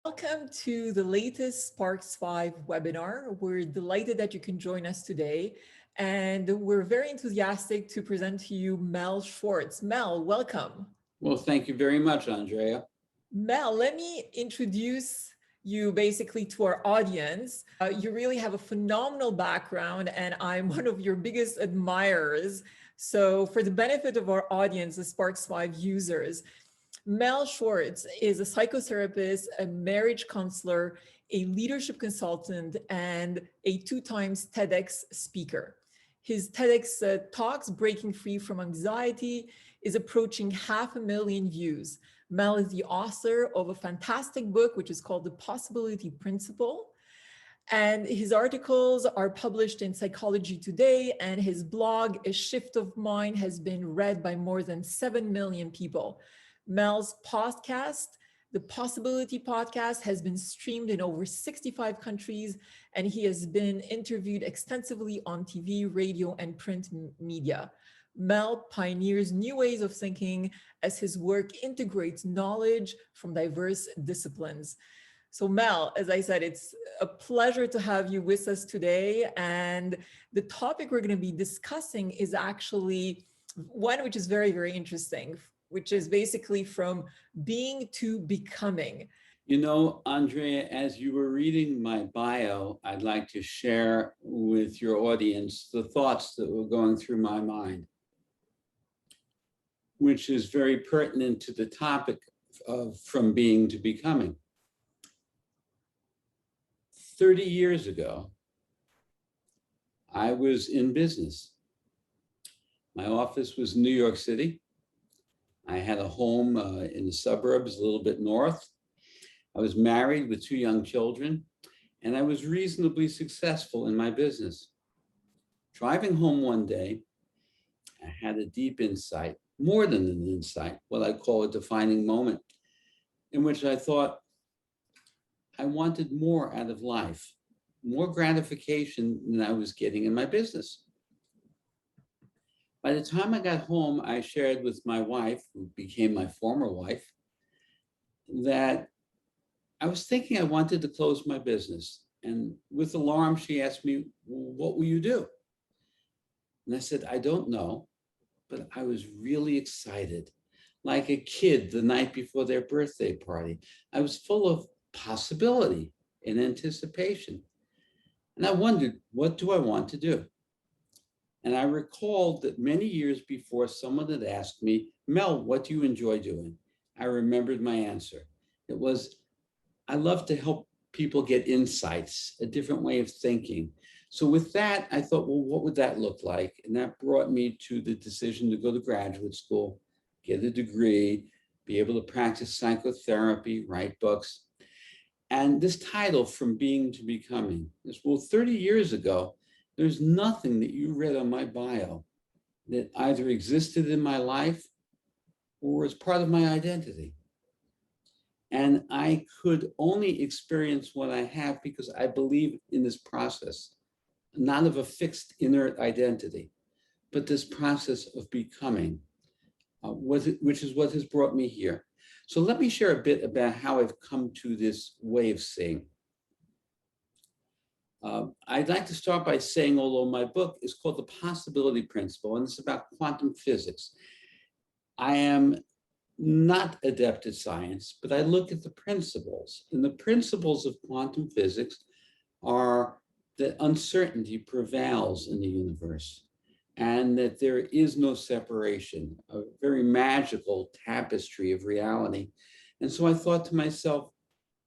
Welcome to the latest SPARKX5 webinar. We're delighted that you can join us today, and we're very enthusiastic to present to you Mel Schwartz. Mel, welcome. Well, thank you very much, Andrea. Mel, let me introduce you basically to our audience. You really have a phenomenal background, and I'm one of your biggest admirers. So for the benefit of our audience, the SPARKX5 users, Mel Schwartz is a psychotherapist, a marriage counselor, a leadership consultant, and a 2-time TEDx speaker. His TEDx talks, Breaking Free from Anxiety, is approaching 500,000 views. Mel is the author of a fantastic book, which is called The Possibility Principle. And his articles are published in Psychology Today, and his blog, A Shift of Mind, has been read by more than 7 million people. Mel's podcast, the Possibility Podcast, has been streamed in over 65 countries, and he has been interviewed extensively on TV, radio, and print media. Mel pioneers new ways of thinking as his work integrates knowledge from diverse disciplines. So Mel, as I said, it's a pleasure to have you with us today. And the topic we're going to be discussing is actually one which is very, very interesting, which is basically from being to becoming. You know, Andrea, as you were reading my bio, I'd like to share with your audience the thoughts that were going through my mind, which is very pertinent to the topic of from being to becoming. 30 years ago, I was in business. My office was in New York City. I had a home in the suburbs, a little bit north. I was married with 2 young children, and I was reasonably successful in my business. Driving home one day, I had a deep insight, more than an insight, what I call a defining moment, in which I thought I wanted more out of life, more gratification than I was getting in my business. By the time I got home, I shared with my wife, who became my former wife, that I was thinking I wanted to close my business. And with alarm, she asked me, well, what will you do? And I said, I don't know, but I was really excited, like a kid the night before their birthday party. I was full of possibility and anticipation. And I wondered, what do I want to do? And I recalled that many years before, someone had asked me, Mel, what do you enjoy doing? I remembered my answer. It was, I love to help people get insights, a different way of thinking. So with that, I thought, well, what would that look like? And that brought me to the decision to go to graduate school, get a degree, be able to practice psychotherapy, write books. And this title, From Being to Becoming, is, well, 30 years ago, there's nothing that you read on my bio that either existed in my life or was part of my identity. And I could only experience what I have because I believe in this process, not of a fixed inert identity, but this process of becoming, which is what has brought me here. So let me share a bit about how I've come to this way of seeing. I'd like to start by saying, although my book is called The Possibility Principle, and it's about quantum physics, I am not adept at science, but I look at the principles. And the principles of quantum physics are that uncertainty prevails in the universe and that there is no separation, a very magical tapestry of reality. And so I thought to myself,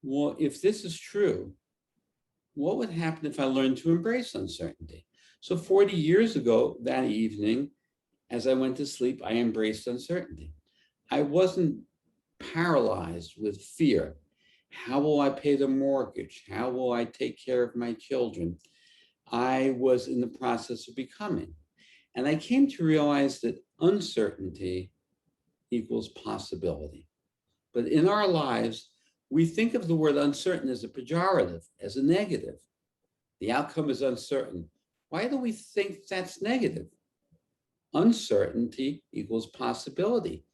well, if this is true, what would happen if I learned to embrace uncertainty? So 40 years ago, that evening, as I went to sleep, I embraced uncertainty. I wasn't paralyzed with fear. How will I pay the mortgage? How will I take care of my children? I was in the process of becoming. And I came to realize that uncertainty equals possibility. But in our lives, we think of the word uncertain as a pejorative, as a negative. The outcome is uncertain. Why do we think that's negative? Uncertainty equals possibility.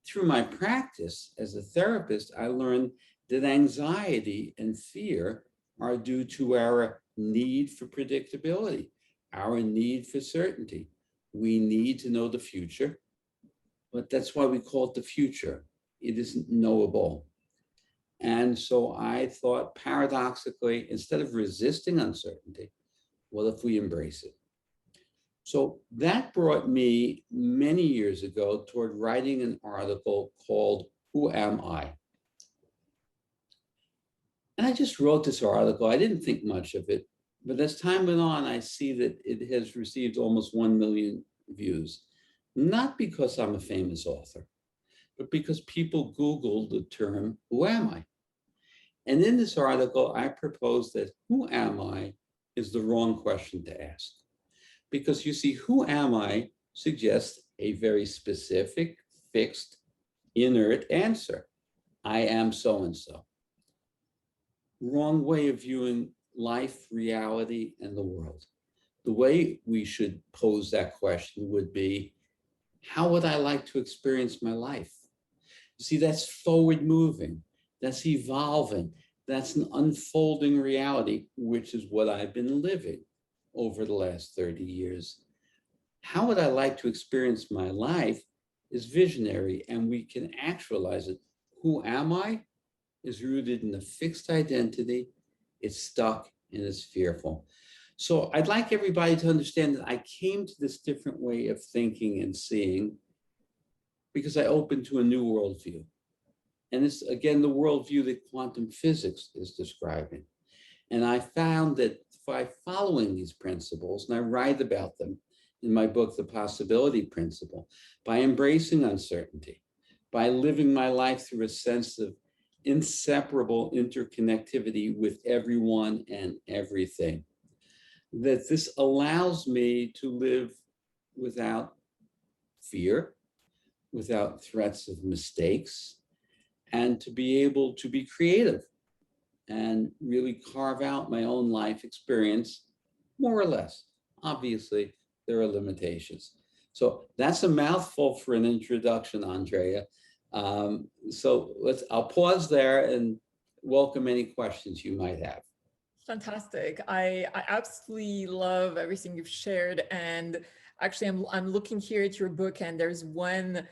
through my practice as a therapist, I learned that anxiety and fear are due to our need for predictability, our need for certainty. We need to know the future, but that's why we call it the future. It isn't knowable. And so I thought, paradoxically, instead of resisting uncertainty, what if we embrace it? So that brought me many years ago toward writing an article called Who Am I? And I just wrote this article. I didn't think much of it, but as time went on, I see that it has received almost 1 million views, not because I'm a famous author, but because people Googled the term, who am I? And in this article, I propose that who am I is the wrong question to ask. Because you see, who am I suggests a very specific, fixed, inert answer. I am so-and-so. Wrong way of viewing life, reality, and the world. The way we should pose that question would be, how would I like to experience my life? You see, that's forward moving, that's evolving, that's an unfolding reality, which is what I've been living over the last 30 years. How would I like to experience my life is visionary, and we can actualize it. Who am I is rooted in a fixed identity. It's stuck and it's fearful. So I'd like everybody to understand that I came to this different way of thinking and seeing because I opened to a new worldview. And it's, again, the worldview that quantum physics is describing. And I found that by following these principles, and I write about them in my book, The Possibility Principle, by embracing uncertainty, by living my life through a sense of inseparable interconnectivity with everyone and everything, that this allows me to live without fear, without threats of mistakes, and to be able to be creative and really carve out my own life experience, more or less. Obviously, there are limitations. So that's a mouthful for an introduction, Andrea. So I'll pause there and welcome any questions you might have. Fantastic. I absolutely love everything you've shared. And actually, I'm looking here at your book, and there's one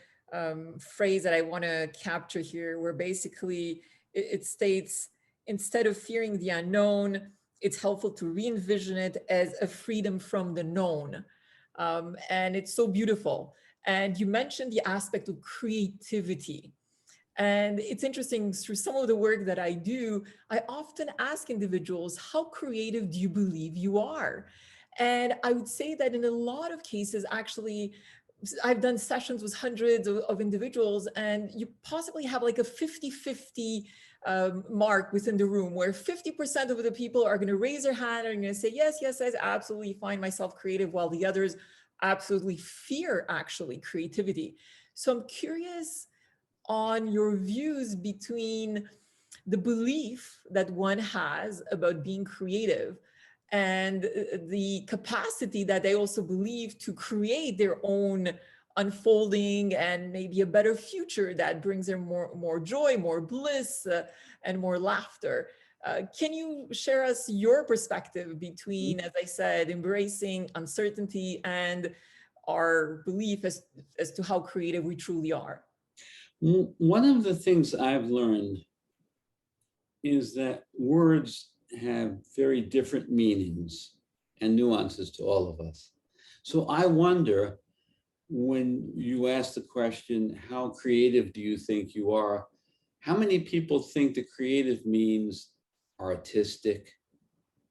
phrase that I want to capture here, where basically it states, instead of fearing the unknown, it's helpful to re-envision it as a freedom from the known. And it's so beautiful. And you mentioned the aspect of creativity. And it's interesting, through some of the work that I do, I often ask individuals, how creative do you believe you are? And I would say that in a lot of cases, actually, I've done sessions with hundreds of individuals, and you possibly have like a 50-50 mark within the room, where 50% of the people are going to raise their hand and are going to say, yes, yes, I absolutely find myself creative, while the others absolutely fear actually creativity. So I'm curious on your views between the belief that one has about being creative and the capacity that they also believe to create their own unfolding and maybe a better future that brings them more joy, more bliss, and more laughter. Can you share us your perspective between, as I said, embracing uncertainty and our belief as to how creative we truly are? One of the things I've learned is that words have very different meanings and nuances to all of us. So I wonder, when you ask the question, how creative do you think you are? How many people think that creative means artistic,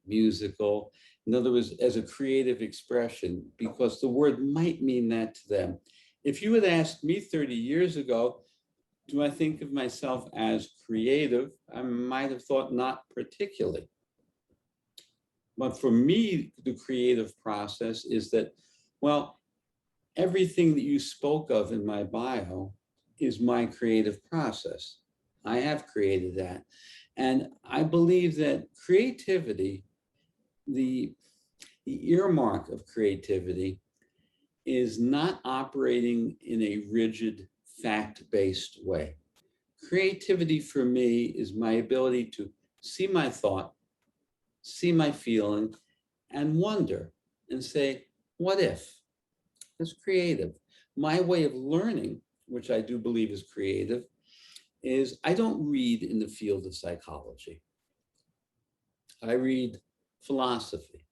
musical? In other words, as a creative expression, because the word might mean that to them. If you had asked me 30 years ago, do I think of myself as creative? I might have thought not particularly. But for me, the creative process is that, well, everything that you spoke of in my bio is my creative process. I have created that. And I believe that creativity, the earmark of creativity, is not operating in a rigid, fact-based way. Creativity for me is my ability to see my thought, see my feeling, and wonder and say, what if? It's creative. My way of learning, which I do believe is creative, is I don't read in the field of psychology. I read philosophy.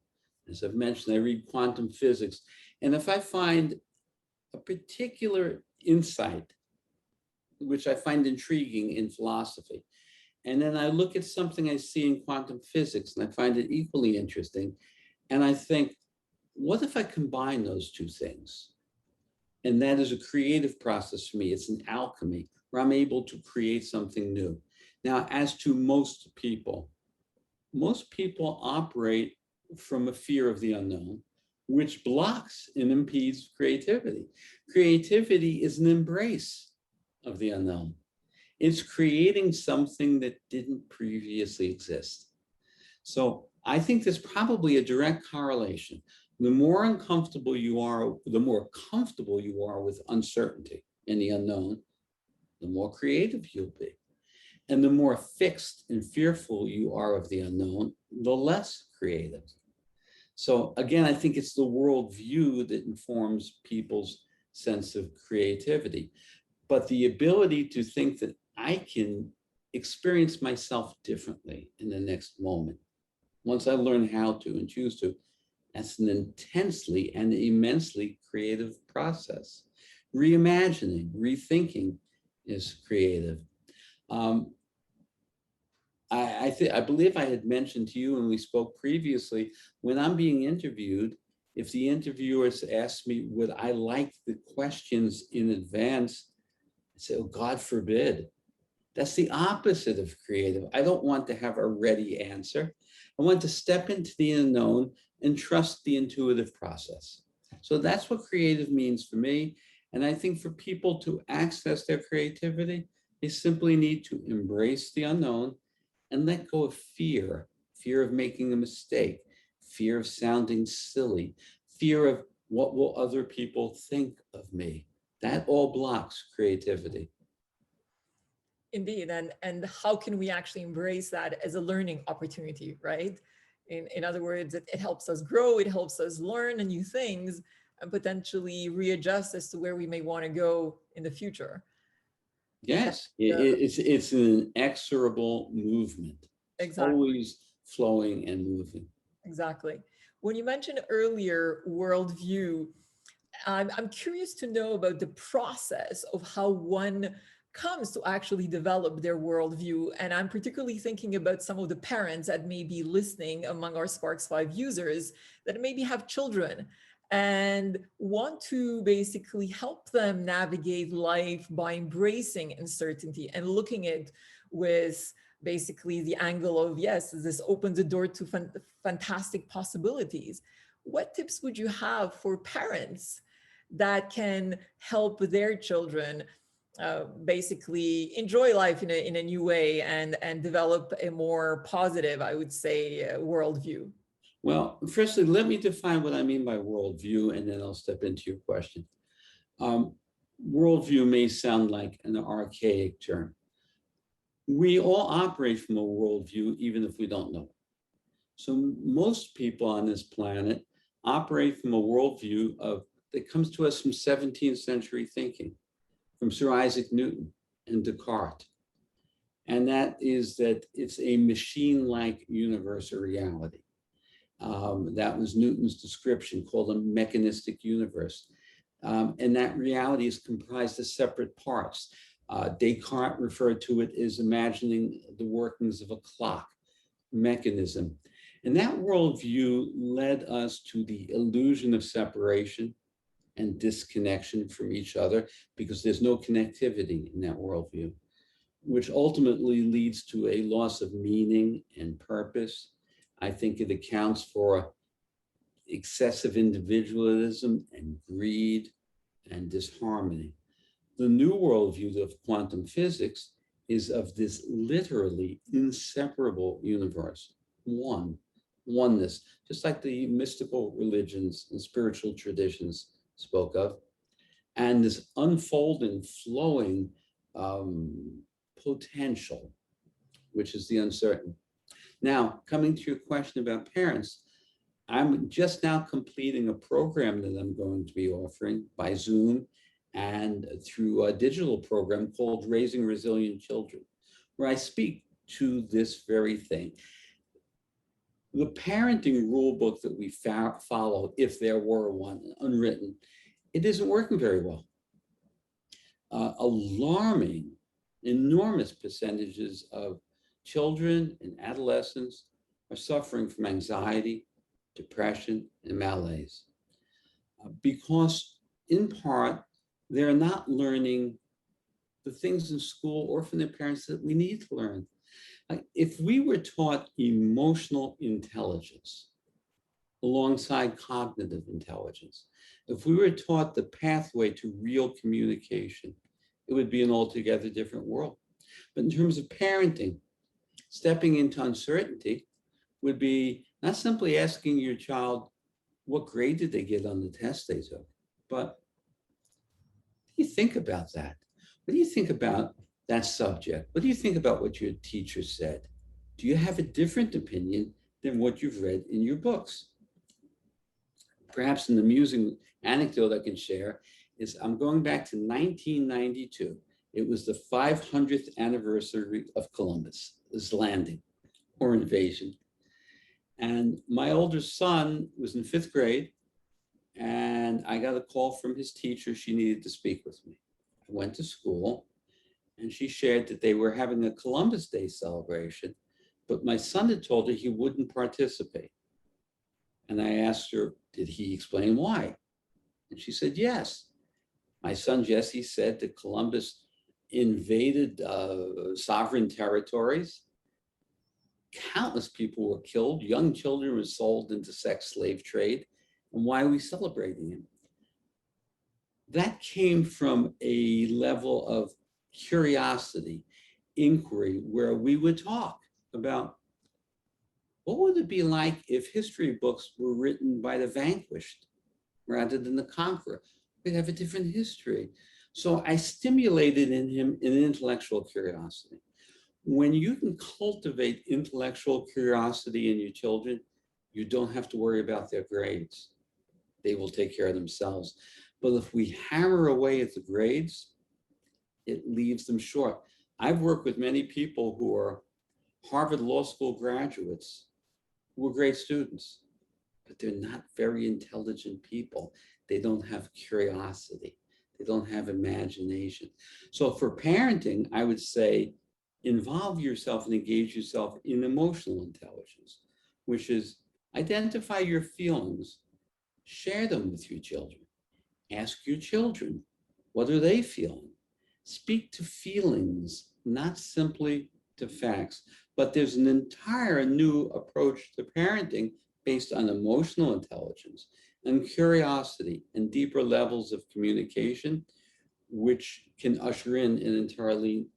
As I've mentioned, I read quantum physics. And if I find a particular insight, which I find intriguing in philosophy, and then I look at something I see in quantum physics and I find it equally interesting, and I think, what if I combine those two things? And that is a creative process for me. It's an alchemy where I'm able to create something new. Now, as to most people operate from a fear of the unknown, which blocks and impedes creativity. Creativity is an embrace of the unknown. It's creating something that didn't previously exist. So I think there's probably a direct correlation. The more uncomfortable you are, the more comfortable you are with uncertainty and the unknown, the more creative you'll be. And the more fixed and fearful you are of the unknown, the less creative. So again, I think it's the worldview that informs people's sense of creativity. But the ability to think that I can experience myself differently in the next moment, once I learn how to and choose to, that's an intensely and immensely creative process. Reimagining, rethinking is creative. I believe I had mentioned to you when we spoke previously, when I'm being interviewed, if the interviewers ask me, would I like the questions in advance? I say, oh, God forbid. That's the opposite of creative. I don't want to have a ready answer. I want to step into the unknown and trust the intuitive process. So that's what creative means for me. And I think for people to access their creativity, they simply need to embrace the unknown and let go of fear, fear of making a mistake, fear of sounding silly, fear of what will other people think of me. That all blocks creativity. Indeed, and how can we actually embrace that as a learning opportunity, right? In other words, it helps us grow, it helps us learn new things, and potentially readjust as to where we may want to go in the future. Yes, it's an inexorable movement. It's Exactly. always flowing and moving. Exactly. When you mentioned earlier worldview, I'm curious to know about the process of how one comes to actually develop their worldview. And I'm particularly thinking about some of the parents that may be listening among our SPARKX5 users that maybe have children and want to basically help them navigate life by embracing uncertainty and looking at with basically the angle of, yes, this opens the door to fantastic possibilities. What tips would you have for parents that can help their children basically enjoy life in a new way and develop a more positive, I would say, worldview? Well, firstly, let me define what I mean by worldview, and then I'll step into your question. Worldview may sound like an archaic term. We all operate from a worldview, even if we don't know it. So most people on this planet operate from a worldview that comes to us from 17th century thinking, from Sir Isaac Newton and Descartes. And that is that it's a machine-like universe or reality. That was Newton's description, called a mechanistic universe. And that reality is comprised of separate parts. Descartes referred to it as imagining the workings of a clock mechanism. And that worldview led us to the illusion of separation and disconnection from each other, because there's no connectivity in that worldview, which ultimately leads to a loss of meaning and purpose. I think it accounts for excessive individualism and greed and disharmony. The new worldview of quantum physics is of this literally inseparable universe, oneness, just like the mystical religions and spiritual traditions spoke of. and this unfolding, flowing potential, which is the uncertain. Now, coming to your question about parents, I'm just now completing a program that I'm going to be offering by Zoom and through a digital program called Raising Resilient Children, where I speak to this very thing. The parenting rule book that we follow, if there were one, unwritten, it isn't working very well. Alarming, enormous percentages of children and adolescents are suffering from anxiety, depression, and malaise. Because in part, they're not learning the things in school or from their parents that we need to learn. If we were taught emotional intelligence alongside cognitive intelligence, if we were taught the pathway to real communication, it would be an altogether different world. But in terms of parenting, stepping into uncertainty would be not simply asking your child, what grade did they get on the test they took, but what do you think about that? What do you think about that subject? What do you think about what your teacher said? Do you have a different opinion than what you've read in your books? Perhaps an amusing anecdote I can share is I'm going back to 1992. It was the 500th anniversary of Columbus's landing or invasion. And my older son was in 5th grade, and I got a call from his teacher. She needed to speak with me. I went to school, and she shared that they were having a Columbus Day celebration, but my son had told her he wouldn't participate. And I asked her, did he explain why? And she said, yes. My son Jesse said that Columbus invaded sovereign territories. Countless people were killed. Young children were sold into sex slave trade. And why are we celebrating him? That came from a level of curiosity, inquiry, where we would talk about what would it be like if history books were written by the vanquished rather than the conqueror? We'd have a different history. So I stimulated in him an intellectual curiosity. When you can cultivate intellectual curiosity in your children, you don't have to worry about their grades. They will take care of themselves. But if we hammer away at the grades, it leaves them short. I've worked with many people who are Harvard Law School graduates who were great students, but they're not very intelligent people. They don't have curiosity. They don't have imagination. So for parenting, I would say, involve yourself and engage yourself in emotional intelligence, which is identify your feelings, share them with your children. Ask your children, what are they feeling? Speak to feelings, not simply to facts, but there's an entire new approach to parenting based on emotional intelligence and curiosity and deeper levels of communication, which can usher in an entirely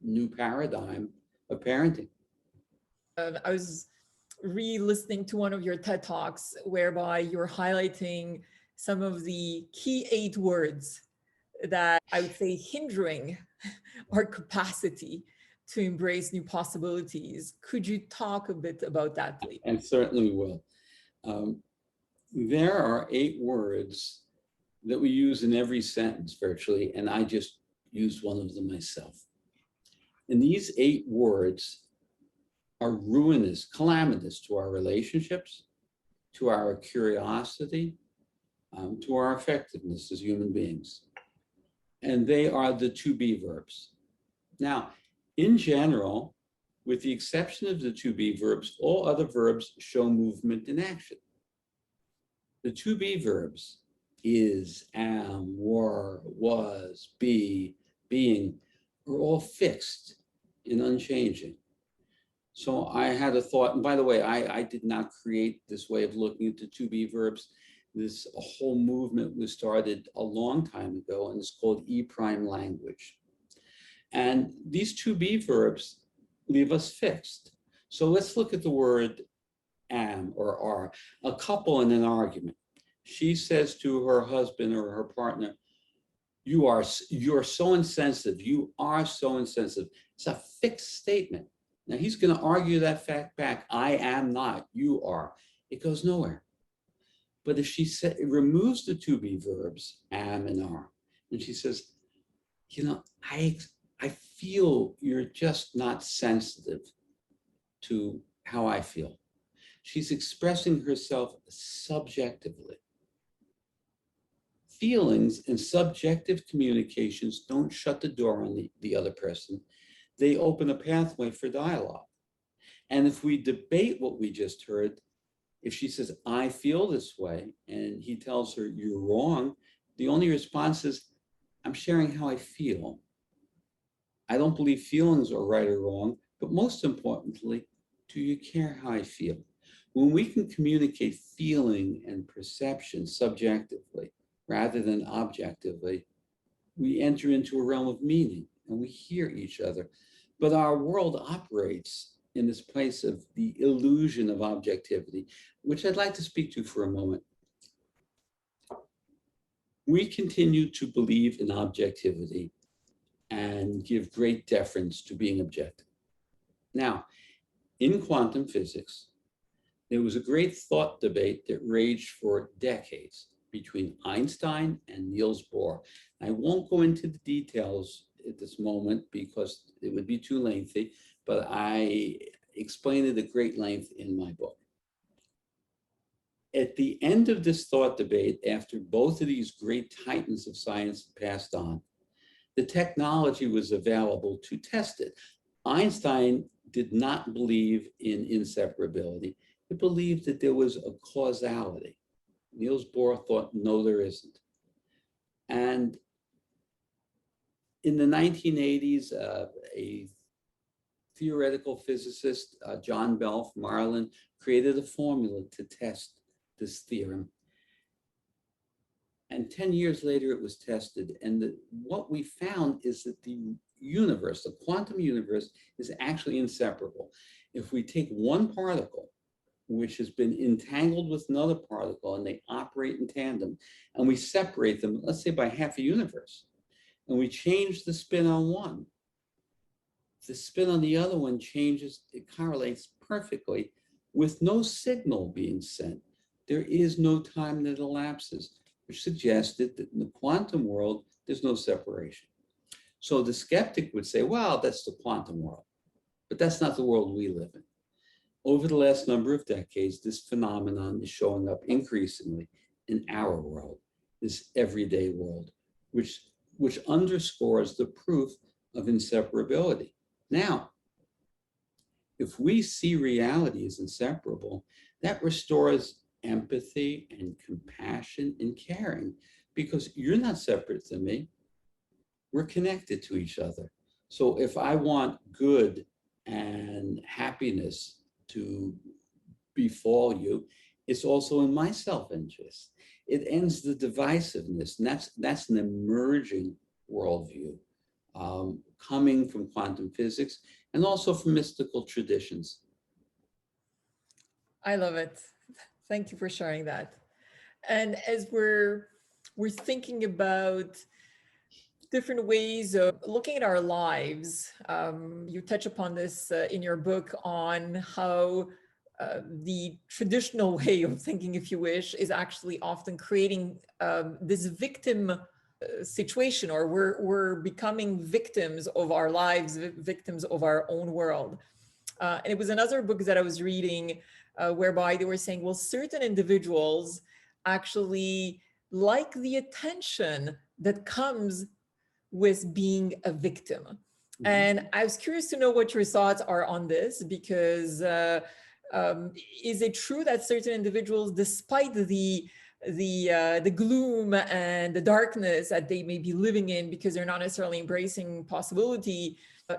new paradigm of parenting. I was re-listening to one of your TED Talks whereby you're highlighting some of the key 8 words that I would say hindering our capacity to embrace new possibilities. Could you talk a bit about that, please? I certainly will. There are 8 words that we use in every sentence virtually, and I just used one of them myself. And these 8 words are ruinous, calamitous to our relationships, to our curiosity, to our effectiveness as human beings. And they are the to be verbs. Now, in general, with the exception of the to be verbs, all other verbs show movement in action. The to be verbs, is, am, were, was, be, being, are all fixed and unchanging. So I had a thought, and by the way, I did not create this way of looking at the to be verbs. This whole movement was started a long time ago, and it's called E-prime language. And these to be verbs leave us fixed. So let's look at the word am or are. A couple in an argument. She says to her husband or her partner, you're so insensitive. You are so insensitive. It's a fixed statement. Now he's going to argue that fact back. I am not. You are. It goes nowhere. But if she removes the to be verbs, am and are, and she says, you know, I feel you're just not sensitive to how I feel. She's expressing herself subjectively. Feelings and subjective communications don't shut the door on the other person. They open a pathway for dialogue. And if we debate what we just heard, if she says, I feel this way, and he tells her, you're wrong, the only response is, I'm sharing how I feel. I don't believe feelings are right or wrong, but most importantly, do you care how I feel? When we can communicate feeling and perception subjectively rather than objectively, we enter into a realm of meaning and we hear each other. But our world operates in this place of the illusion of objectivity, which I'd like to speak to for a moment. We continue to believe in objectivity and give great deference to being objective. Now, in quantum physics, there was a great thought debate that raged for decades between Einstein and Niels Bohr. I won't go into the details at this moment because it would be too lengthy, but I explain it at great length in my book. At the end of this thought debate, after both of these great titans of science passed on, the technology was available to test it. Einstein did not believe in inseparability. He believed that there was a causality. Niels Bohr thought, no, there isn't. And in the 1980s, a theoretical physicist, John Bell from Ireland, created a formula to test this theorem. And 10 years later, it was tested. And what we found is that the universe, the quantum universe, is actually inseparable. If we take one particle, which has been entangled with another particle, and they operate in tandem, and we separate them, let's say by half a universe, and we change the spin on one, the spin on the other one changes, it correlates perfectly with no signal being sent. There is no time that elapses, which suggested that in the quantum world, there's no separation. So the skeptic would say, well, that's the quantum world, but that's not the world we live in. Over the last number of decades, this phenomenon is showing up increasingly in our world, this everyday world, which underscores the proof of inseparability. Now, if we see reality as inseparable, that restores empathy and compassion and caring, because you're not separate than me. We're connected to each other. So if I want good and happiness to befall you, it's also in my self-interest. It ends the divisiveness, and that's an emerging worldview coming from quantum physics and also from mystical traditions. I love it. Thank you for sharing that. And as we're thinking about different ways of looking at our lives, you touch upon this in your book on how the traditional way of thinking, if you wish, is actually often creating this victim situation, or we're becoming victims of our lives, victims of our own world. And it was another book that I was reading whereby they were saying, well, certain individuals actually like the attention that comes with being a victim. Mm-hmm. And I was curious to know what your thoughts are on this, because is it true that certain individuals, despite the gloom and the darkness that they may be living in because they're not necessarily embracing possibility,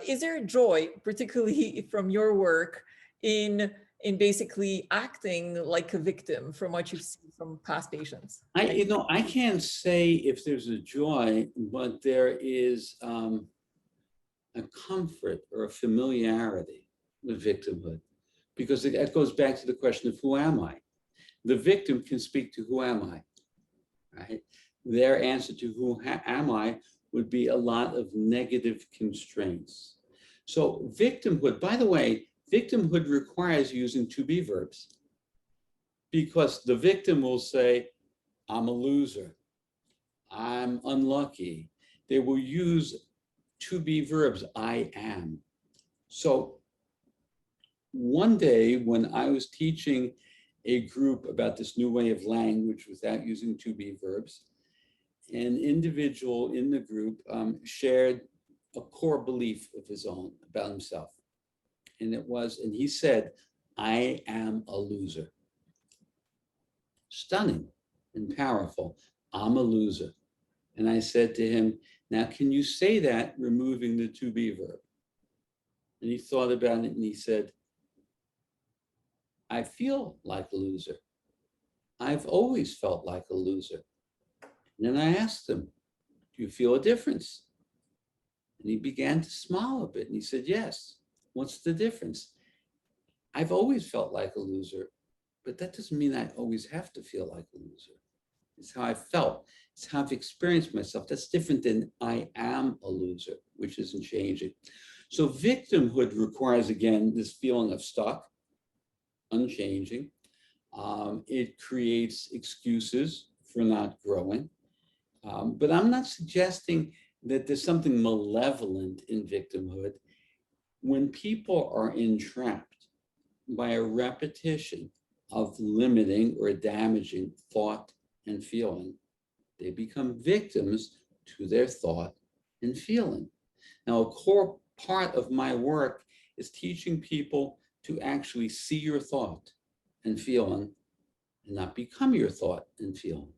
is there joy, particularly from your work, in basically acting like a victim from what you've seen from past patients? I can't say if there's a joy, but there is a comfort or a familiarity with victimhood, because it goes back to the question of who am I? The victim can speak to who am I, right? their answer to who am I would be a lot of negative constraints. So victimhood, by the way, victimhood requires using to be verbs, because the victim will say, I'm a loser, I'm unlucky. They will use to be verbs, I am. So one day when I was teaching a group about this new way of language without using to be verbs, an individual in the group shared a core belief of his own about himself. And he said, I am a loser. Stunning and powerful. I'm a loser. And I said to him, now can you say that removing the to be verb? And he thought about it and he said, I feel like a loser. I've always felt like a loser. And then I asked him, do you feel a difference? And he began to smile a bit and he said, yes. What's the difference? I've always felt like a loser, but that doesn't mean I always have to feel like a loser. It's how I felt. It's how I've experienced myself. That's different than I am a loser, which isn't changing. So victimhood requires, again, this feeling of stuck, unchanging. It creates excuses for not growing. But I'm not suggesting that there's something malevolent in victimhood. When people are entrapped by a repetition of limiting or damaging thought and feeling, they become victims to their thought and feeling. Now, a core part of my work is teaching people to actually see your thought and feeling and not become your thought and feeling.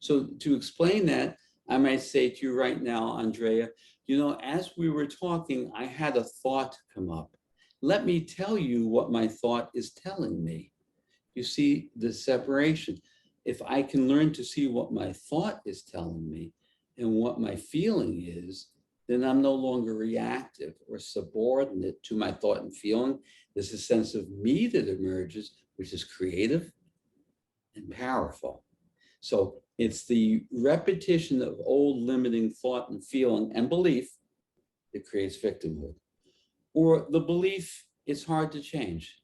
So to explain that, I might say to you right now, Andrea, you know, as we were talking, I had a thought come up. Let me tell you what my thought is telling me. You see the separation. If I can learn to see what my thought is telling me and what my feeling is, then I'm no longer reactive or subordinate to my thought and feeling. There's a sense of me that emerges, which is creative and powerful. So it's the repetition of old limiting thought and feeling and belief that creates victimhood. Or the belief is hard to change.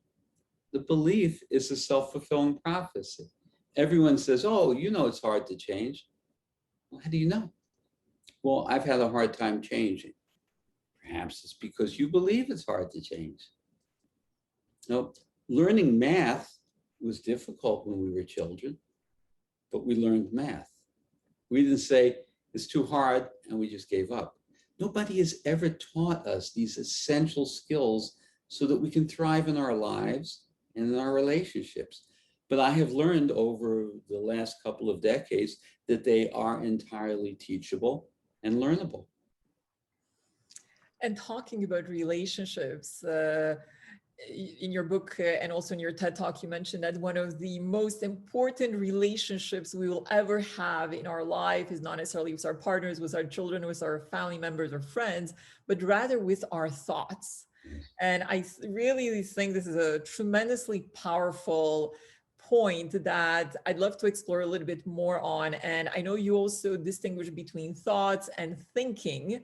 The belief is a self-fulfilling prophecy. Everyone says, oh, you know it's hard to change. Well, how do you know? Well, I've had a hard time changing. Perhaps it's because you believe it's hard to change. Now, learning math was difficult when we were children, but we learned math. We didn't say it's too hard and we just gave up. Nobody has ever taught us these essential skills so that we can thrive in our lives and in our relationships. But I have learned over the last couple of decades that they are entirely teachable and learnable. And talking about relationships, in your book and also in your TED Talk, you mentioned that one of the most important relationships we will ever have in our life is not necessarily with our partners, with our children, with our family members or friends, but rather with our thoughts. And I really think this is a tremendously powerful point that I'd love to explore a little bit more on. And I know you also distinguish between thoughts and thinking,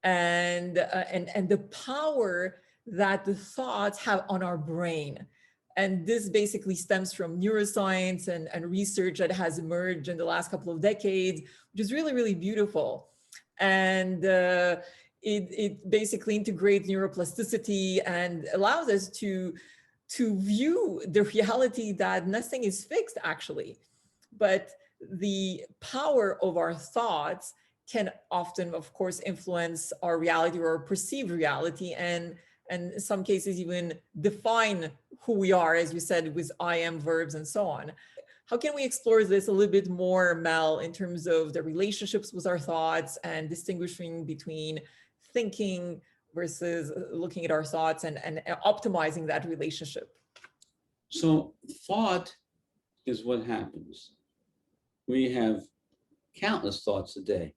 and the power that the thoughts have on our brain. And this basically stems from neuroscience and research that has emerged in the last couple of decades, which is really, really beautiful. And it basically integrates neuroplasticity and allows us to view the reality that nothing is fixed, actually. But the power of our thoughts can often, of course, influence our reality or our perceived reality, and in some cases even define who we are, as you said, with I am verbs and so on. How can we explore this a little bit more, Mel, in terms of the relationships with our thoughts and distinguishing between thinking versus looking at our thoughts and optimizing that relationship? So thought is what happens. We have countless thoughts a day,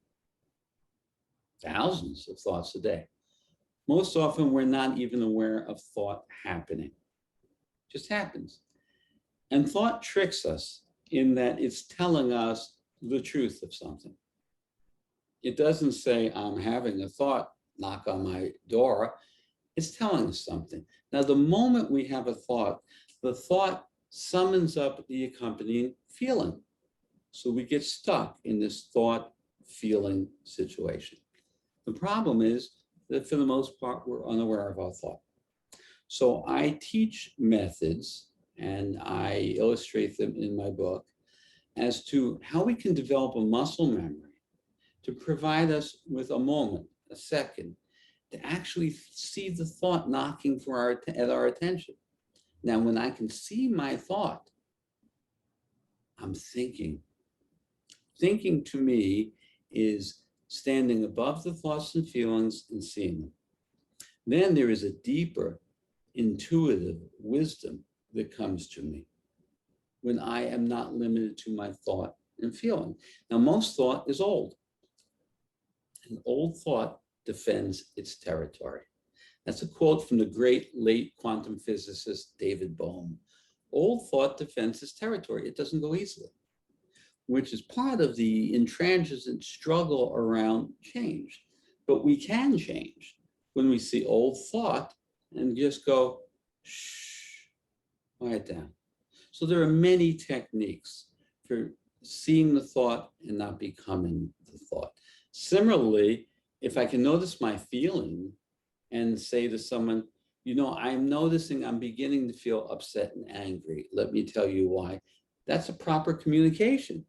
thousands of thoughts a day. Most often, we're not even aware of thought happening. It just happens. And thought tricks us in that it's telling us the truth of something. It doesn't say I'm having a thought knock on my door. It's telling us something. Now, the moment we have a thought, the thought summons up the accompanying feeling. So we get stuck in this thought-feeling situation. The problem is that for the most part, we're unaware of our thought. So I teach methods, and I illustrate them in my book, as to how we can develop a muscle memory to provide us with a moment, a second, to actually see the thought knocking at our attention. Now, when I can see my thought, I'm thinking. Thinking to me is standing above the thoughts and feelings and seeing them. Then there is a deeper intuitive wisdom that comes to me when I am not limited to my thought and feeling. Now, most thought is old. An old thought defends its territory. That's a quote from the great late quantum physicist David Bohm. Old thought defends its territory. It doesn't go easily, which is part of the intransigent struggle around change. But we can change when we see old thought and just go, shh, quiet down. So there are many techniques for seeing the thought and not becoming the thought. Similarly, if I can notice my feeling and say to someone, you know, I'm noticing I'm beginning to feel upset and angry. Let me tell you why. That's a proper communication.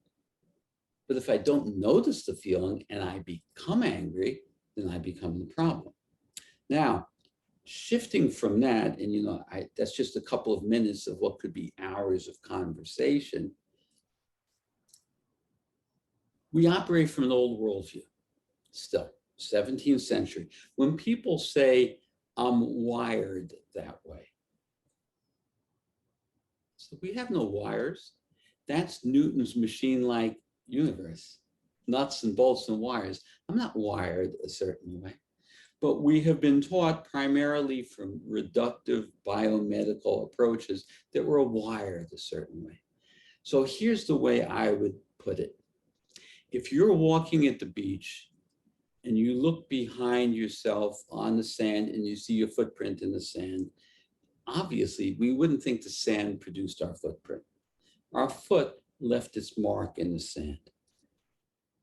But if I don't notice the feeling and I become angry, then I become the problem. Now, shifting from that, and you know, that's just a couple of minutes of what could be hours of conversation. We operate from an old worldview, still, 17th century. When people say, I'm wired that way. So we have no wires. That's Newton's machine-like universe, nuts and bolts and wires. I'm not wired a certain way. But we have been taught primarily from reductive biomedical approaches that we're wired a certain way. So here's the way I would put it. If you're walking at the beach and you look behind yourself on the sand and you see your footprint in the sand, obviously we wouldn't think the sand produced our footprint. Our foot left its mark in the sand.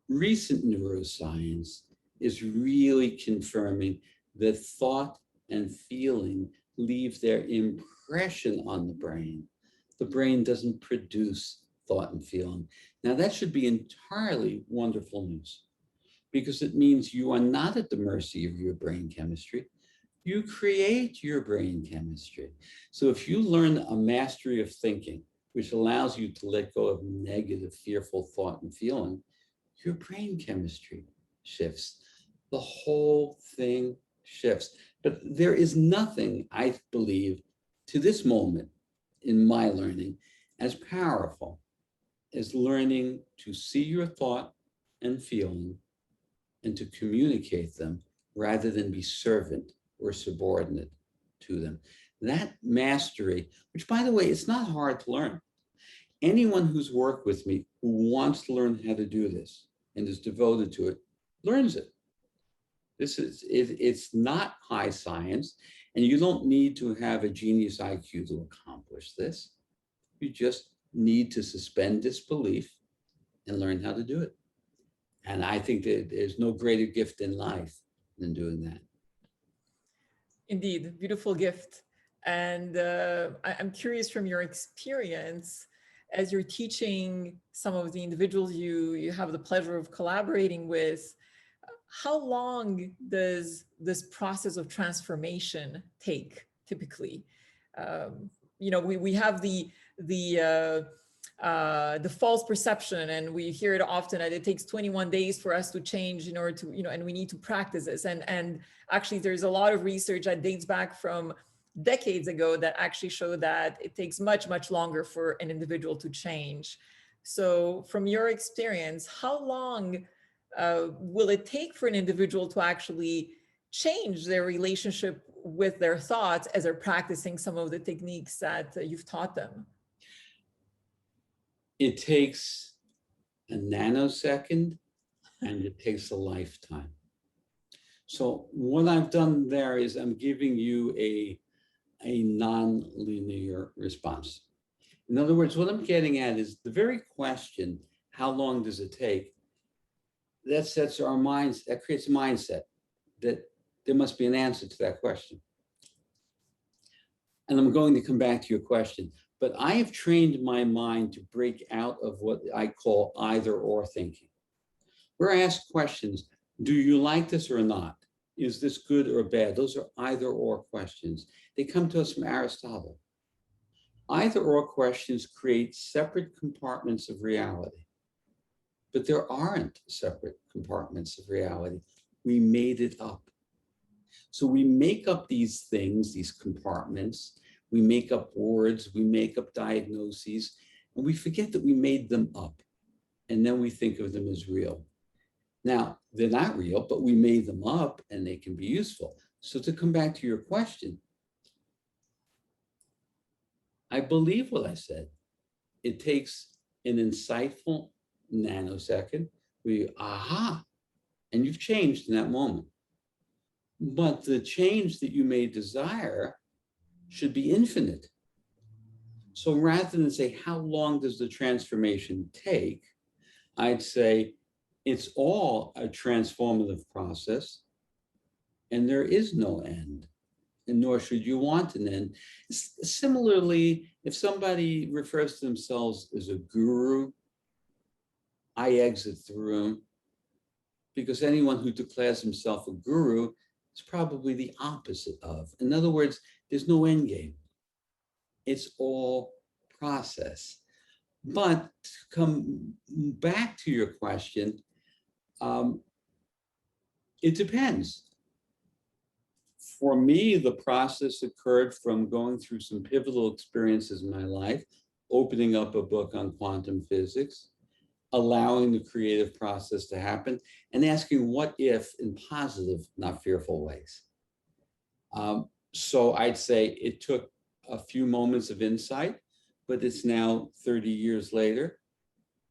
Recent neuroscience is really confirming that thought and feeling leave their impression on the brain. The brain doesn't produce thought and feeling. Now that should be entirely wonderful news, because it means you are not at the mercy of your brain chemistry. You create your brain chemistry. So if you learn a mastery of thinking, which allows you to let go of negative, fearful thought and feeling, your brain chemistry shifts. The whole thing shifts. But there is nothing, I believe, to this moment in my learning as powerful as learning to see your thought and feeling and to communicate them rather than be servant or subordinate to them. That mastery, which by the way, it's not hard to learn. Anyone who's worked with me who wants to learn how to do this and is devoted to it, learns it. It's not high science, and you don't need to have a genius IQ to accomplish this. You just need to suspend disbelief and learn how to do it. And I think that there's no greater gift in life than doing that. Indeed, beautiful gift. And I'm curious from your experience, as you're teaching some of the individuals you have the pleasure of collaborating with, how long does this process of transformation take typically? You know, we have the false perception, and we hear it often that it takes 21 days for us to change in order to, you know, and we need to practice this. And actually there's a lot of research that dates back from decades ago that actually show that it takes much, much longer for an individual to change. So from your experience, how long will it take for an individual to actually change their relationship with their thoughts as they're practicing some of the techniques that you've taught them? It takes a nanosecond, and it takes a lifetime. So what I've done there is I'm giving you a non-linear response. In other words, what I'm getting at is the very question, how long does it take? That sets our minds, that creates a mindset that there must be an answer to that question. And I'm going to come back to your question, but I have trained my mind to break out of what I call either or thinking. We're asked questions, do you like this or not? Is this good or bad? Those are either or questions. They come to us from Aristotle. Either or questions create separate compartments of reality, but there aren't separate compartments of reality. We made it up. So we make up these things, these compartments, we make up words, we make up diagnoses, and we forget that we made them up. And then we think of them as real. Now, they're not real, but we made them up and they can be useful. So to come back to your question, I believe what I said. It takes an insightful nanosecond where you, aha, and you've changed in that moment. But the change that you may desire should be infinite. So rather than say, how long does the transformation take? I'd say it's all a transformative process and there is no end, and nor should you want an end. Similarly, if somebody refers to themselves as a guru, I exit the room, because anyone who declares himself a guru is probably the opposite of. In other words, there's no end game. It's all process. But to come back to your question, it depends. For me, the process occurred from going through some pivotal experiences in my life, opening up a book on quantum physics, allowing the creative process to happen, and asking what if in positive, not fearful ways. So I'd say it took a few moments of insight, but it's now 30 years later,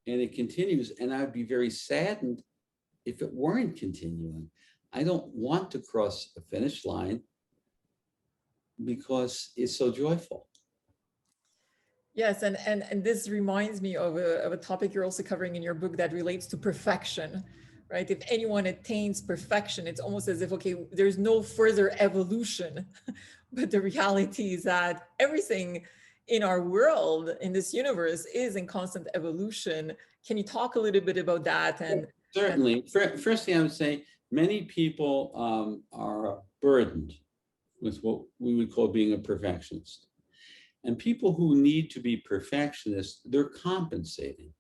and it continues. And I'd be very saddened if it weren't continuing. I don't want to cross a finish line because it's so joyful. Yes, and this reminds me of a topic you're also covering in your book that relates to perfection, right? If anyone attains perfection, it's almost as if, okay, there's no further evolution. But the reality is that everything in our world, in this universe, is in constant evolution. Can you talk a little bit about that? And certainly, first thing I would say, many people are burdened with what we would call being a perfectionist. And people who need to be perfectionists, they're compensating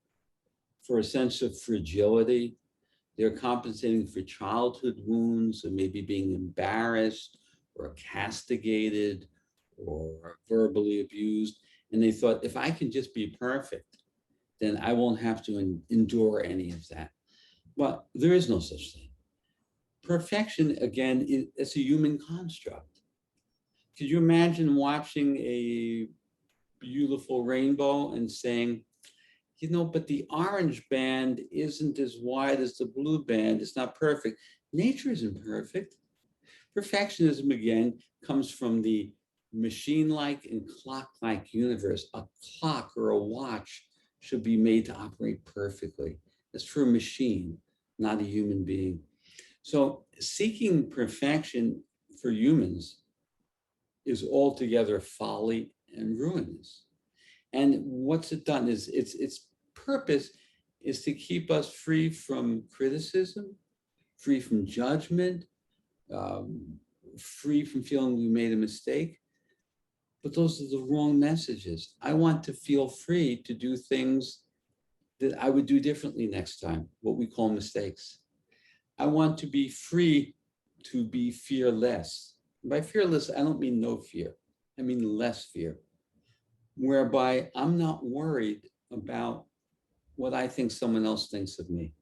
for a sense of fragility. They're compensating for childhood wounds, or maybe being embarrassed or castigated or verbally abused. And they thought, if I can just be perfect, then I won't have to endure any of that. But there is no such thing. Perfection, again, it's a human construct. Could you imagine watching a beautiful rainbow and saying, you know, but the orange band isn't as wide as the blue band. It's not perfect. Nature isn't perfect. Perfectionism, again, comes from the machine-like and clock-like universe. A clock or a watch should be made to operate perfectly. That's for a machine, not a human being. So seeking perfection for humans is altogether folly and ruinous. And what's it done is its purpose is to keep us free from criticism, free from judgment, free from feeling we made a mistake. But those are the wrong messages. I want to feel free to do things that I would do differently next time, what we call mistakes. I want to be free to be fearless. By fearless, I don't mean no fear. I mean less fear, whereby I'm not worried about what I think someone else thinks of me.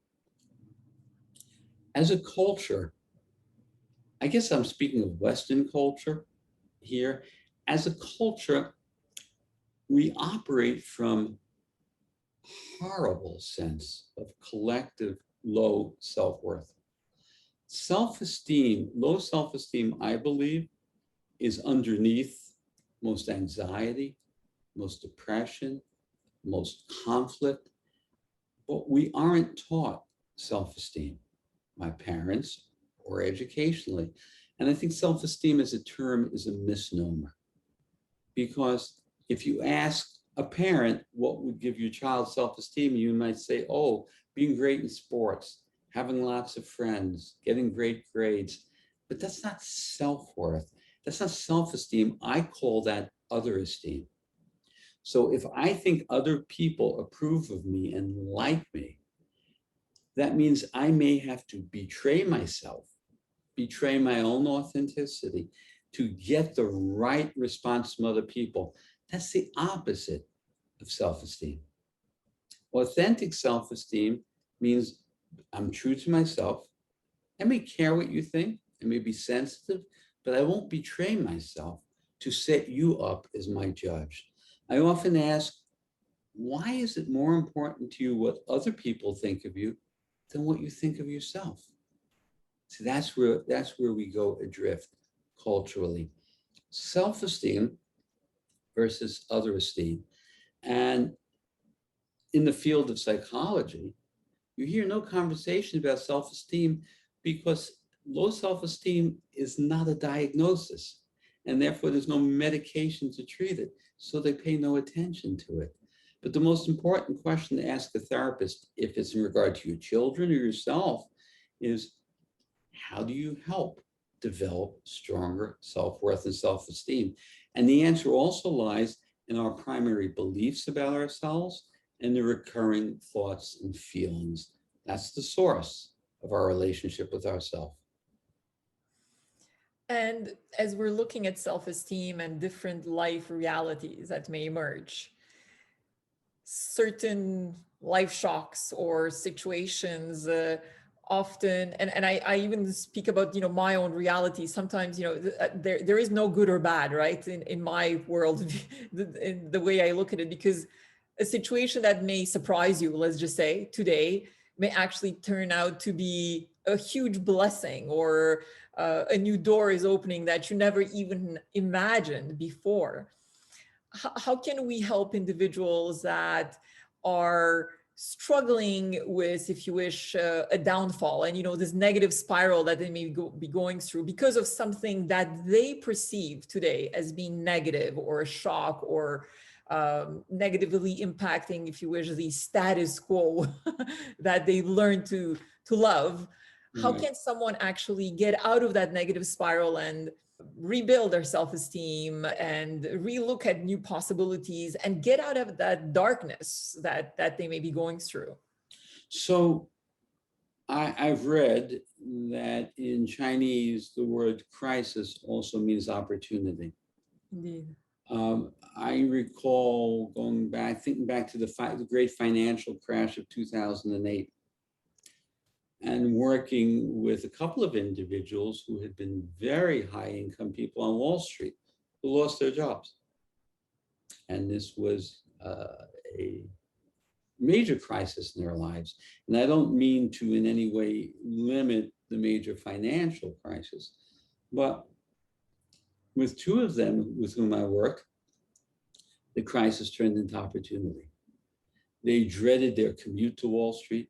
As a culture, I guess I'm speaking of Western culture here. As a culture, we operate from horrible sense of collective low self-worth. Self-esteem, low self-esteem, I believe, is underneath most anxiety, most depression, most conflict, but we aren't taught self-esteem, my parents or educationally. And I think self-esteem as a term is a misnomer, because if you ask a parent what would give your child self-esteem, you might say, oh, being great in sports, having lots of friends, getting great grades. But that's not self-worth. That's not self-esteem. I call that other esteem. So if I think other people approve of me and like me, that means I may have to betray myself, betray my own authenticity to get the right response from other people. That's the opposite of self-esteem. Authentic self-esteem means I'm true to myself. I may care what you think. I may be sensitive, but I won't betray myself to set you up as my judge. I often ask, why is it more important to you what other people think of you than what you think of yourself? So that's where we go adrift culturally. Self-esteem versus other esteem. And in the field of psychology, you hear no conversation about self-esteem because low self-esteem is not a diagnosis, and therefore there's no medication to treat it. So they pay no attention to it. But the most important question to ask a therapist, if it's in regard to your children or yourself, is how do you help develop stronger self-worth and self-esteem? And the answer also lies in our primary beliefs about ourselves and the recurring thoughts and feelings. That's the source of our relationship with ourselves. And as we're looking at self-esteem and different life realities that may emerge, certain life shocks or situations often, and I even speak about, my own reality. Sometimes, there is no good or bad, right? In my world, in the way I look at it, because a situation that may surprise you, let's just say today, may actually turn out to be a huge blessing, or a new door is opening that you never even imagined before. How can we help individuals that are struggling with, if you wish, a downfall, and this negative spiral that they may be going through because of something that they perceive today as being negative or a shock, or negatively impacting, if you wish, the status quo that they learned to love? How can someone actually get out of that negative spiral and rebuild their self-esteem and relook at new possibilities and get out of that darkness that they may be going through? So I've read that in Chinese, the word crisis also means opportunity. Indeed. I recall thinking back to the great financial crash of 2008, and working with a couple of individuals who had been very high income people on Wall Street who lost their jobs. And this was a major crisis in their lives. And I don't mean to in any way limit the major financial crisis, but with two of them with whom I work, the crisis turned into opportunity. They dreaded their commute to Wall Street.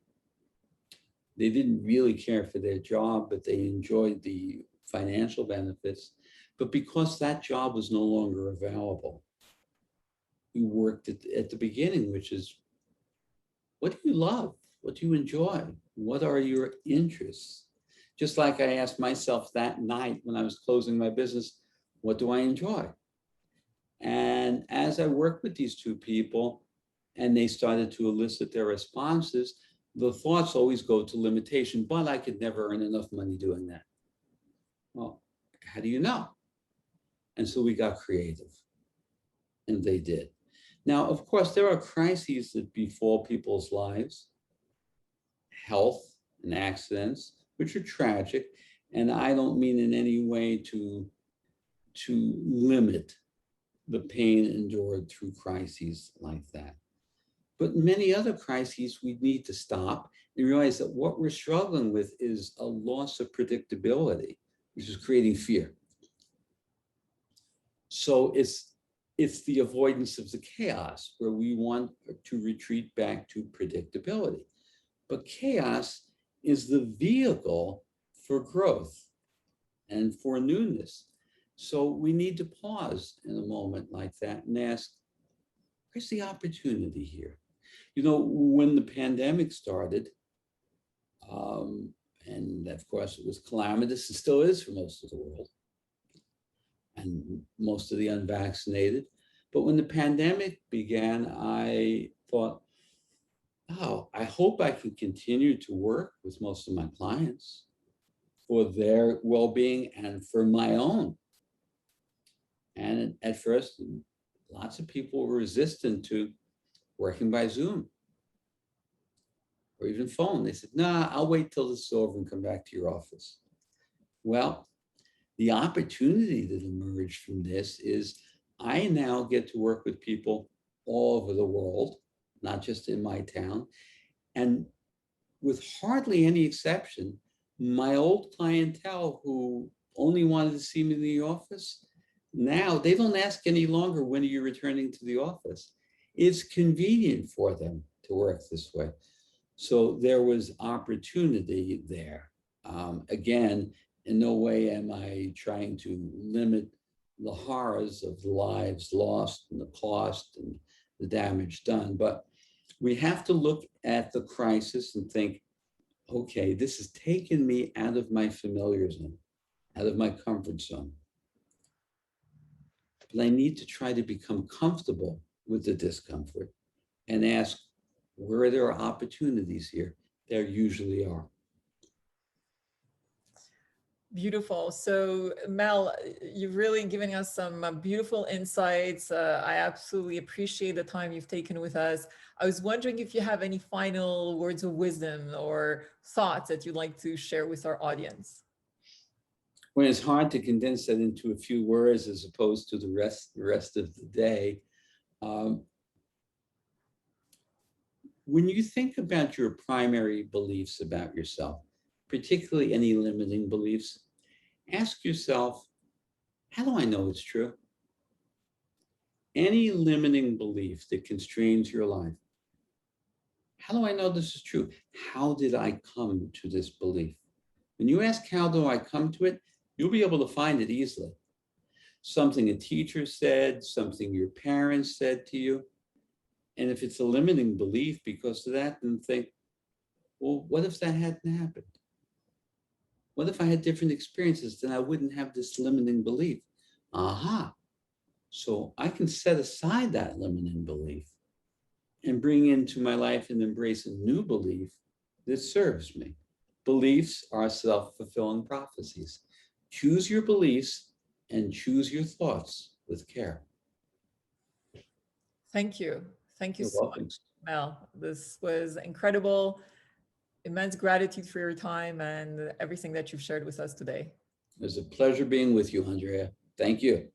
They didn't really care for their job, but they enjoyed the financial benefits. But because that job was no longer available, we worked at the beginning, which is, what do you love? What do you enjoy? What are your interests? Just like I asked myself that night when I was closing my business, what do I enjoy? And as I worked with these two people and they started to elicit their responses, the thoughts always go to limitation, but I could never earn enough money doing that. Well, how do you know? And so we got creative, and they did. Now, of course, there are crises that befall people's lives, health and accidents, which are tragic. And I don't mean in any way to limit the pain endured through crises like that. But in many other crises, we need to stop and realize that what we're struggling with is a loss of predictability, which is creating fear. So it's the avoidance of the chaos where we want to retreat back to predictability. But chaos is the vehicle for growth and for newness. So we need to pause in a moment like that and ask, where's the opportunity here? You know, when the pandemic started, and of course it was calamitous, and still is for most of the world, and most of the unvaccinated. But when the pandemic began, I thought, oh, I hope I can continue to work with most of my clients for their well-being and for my own. And at first, lots of people were resistant to working by Zoom or even phone. They said, nah, I'll wait till this is over and come back to your office. Well, the opportunity that emerged from this is I now get to work with people all over the world, not just in my town. And with hardly any exception, my old clientele who only wanted to see me in the office, now they don't ask any longer, when are you returning to the office? It's convenient for them to work this way. So there was opportunity there. Again, in no way am I trying to limit the horrors of the lives lost and the cost and the damage done, but we have to look at the crisis and think, okay, this has taken me out of my familiar zone, out of my comfort zone. But I need to try to become comfortable with the discomfort and ask, where there are opportunities here? There usually are. Beautiful. So Mel, you've really given us some beautiful insights. I absolutely appreciate the time you've taken with us. I was wondering if you have any final words of wisdom or thoughts that you'd like to share with our audience. Well, it's hard to condense that into a few words as opposed to the rest of the day. When you think about your primary beliefs about yourself, particularly any limiting beliefs, ask yourself, how do I know it's true? Any limiting belief that constrains your life, how do I know this is true? How did I come to this belief? When you ask, how do I come to it, you'll be able to find it easily. Something a teacher said, something your parents said to you. And if it's a limiting belief because of that, then think, well, what if that hadn't happened? What if I had different experiences? Then I wouldn't have this limiting belief. Aha. So I can set aside that limiting belief and bring into my life and embrace a new belief that serves me. Beliefs are self-fulfilling prophecies. Choose your beliefs and choose your thoughts with care. Thank you. Thank you You're so welcome. much, Mel. This was incredible. Immense gratitude for your time and everything that you've shared with us today. It was a pleasure being with you, Andrea. Thank you.